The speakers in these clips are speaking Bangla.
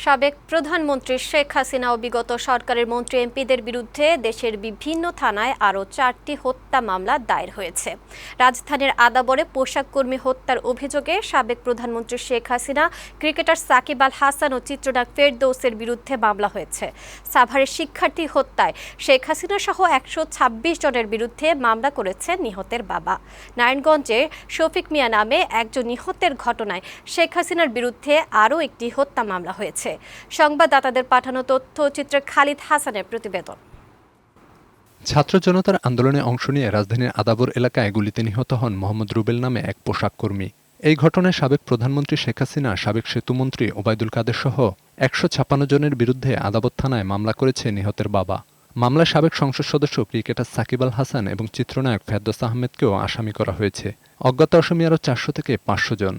সাবেক প্রধানমন্ত্রী শেখ হাসিনা ও বিগত সরকারের মন্ত্রী এমপিদের বিরুদ্ধে দেশের বিভিন্ন থানায় আরও 4টি হত্যা মামলা দায়ের হয়েছে। রাজধানীর আদাবরে পোশাক কর্মী হত্যার অভিযোগে সাবেক প্রধানমন্ত্রী শেখ হাসিনা, ক্রিকেটার সাকিব আল হাসান ও চিত্রনায়ক ফেরদৌসের বিরুদ্ধে মামলা হয়েছে। সাভারের শিক্ষার্থী হত্যায় শেখ হাসিনা সহ 126 জনের বিরুদ্ধে মামলা করেছে নিহতের বাবা। নারায়ণগঞ্জে শফিক মিয়া নামে একজন নিহতের ঘটনায় শেখ হাসিনার বিরুদ্ধে আরও একটি হত্যা মামলা হয়েছে। সংবাদদাতাদের পাঠানো তথ্যচিত্রে খালিদ হাসানের প্রতিবেদন। ছাত্র জনতার আন্দোলনে অংশ নিয়ে রাজধানীর আদাবর এলাকায় গুলিতে নিহত হন মোহাম্মদ রুবেল নামে এক পোশাক কর্মী। এই ঘটনায় সাবেক প্রধানমন্ত্রী শেখ হাসিনা, সাবেক সেতুমন্ত্রী ওবায়দুল কাদের সহ 156 জনের বিরুদ্ধে আদাবর থানায় মামলা করেছে নিহতের বাবা। মামলায় সাবেক সংসদ সদস্য ক্রিকেটার সাকিব আল হাসান এবং চিত্রনায়ক ফেরদৌস আহমেদকেও আসামি করা হয়েছে। অজ্ঞাত আসামি আরও 400 থেকে 500 জন।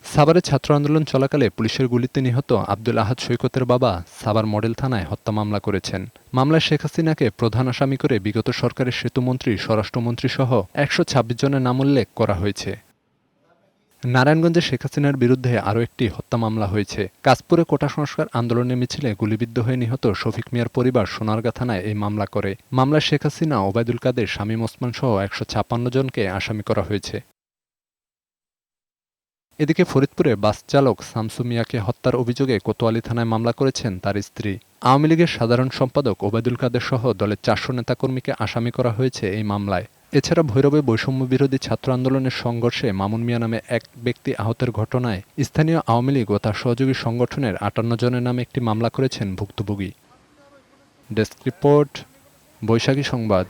সাভারে ছাত্র আন্দোলন চলাকালে পুলিশের গুলিতে নিহত আব্দুল আহাদ সৈকতের বাবা সাভার মডেল থানায় হত্যা মামলা করেছেন। মামলায় শেখ হাসিনাকে প্রধান আসামি করে বিগত সরকারের সেতুমন্ত্রী, স্বরাষ্ট্রমন্ত্রী সহ 126 জনের নাম উল্লেখ করা হয়েছে। নারায়ণগঞ্জে শেখ হাসিনার বিরুদ্ধে আরও একটি হত্যা মামলা হয়েছে। কাশপুরে কোটা সংস্কার আন্দোলনের মিছিলে গুলিবিদ্ধ হয়ে নিহত শফিক মিয়ার পরিবার সোনারগাঁ থানায় এই মামলা করে। মামলায় শেখ হাসিনা, ওবায়দুল কাদের, শামীম ওসমান সহ 156 জনকে আসামি করা হয়েছে। এদিকে ফরিদপুরে বাস চালক শামসু মিয়াকে হত্যার অভিযোগে কোতোয়ালি থানায় মামলা করেছেন তার স্ত্রী। আওয়ামী লীগের সাধারণ সম্পাদক ওবায়দুল কাদের সহ দলের 400 নেতাকর্মীকে আসামি করা হয়েছে এই মামলায়। এছাড়া ভৈরবে বৈষম্য বিরোধী ছাত্র আন্দোলনের সংঘর্ষে মামুন মিয়া নামে এক ব্যক্তি আহতের ঘটনায় স্থানীয় আওয়ামী লীগ ও তার সহযোগী সংগঠনের 58 জনের নামে একটি মামলা করেছেন ভুক্তভোগী। ডেস্ক রিপোর্ট, বৈশাখী সংবাদ।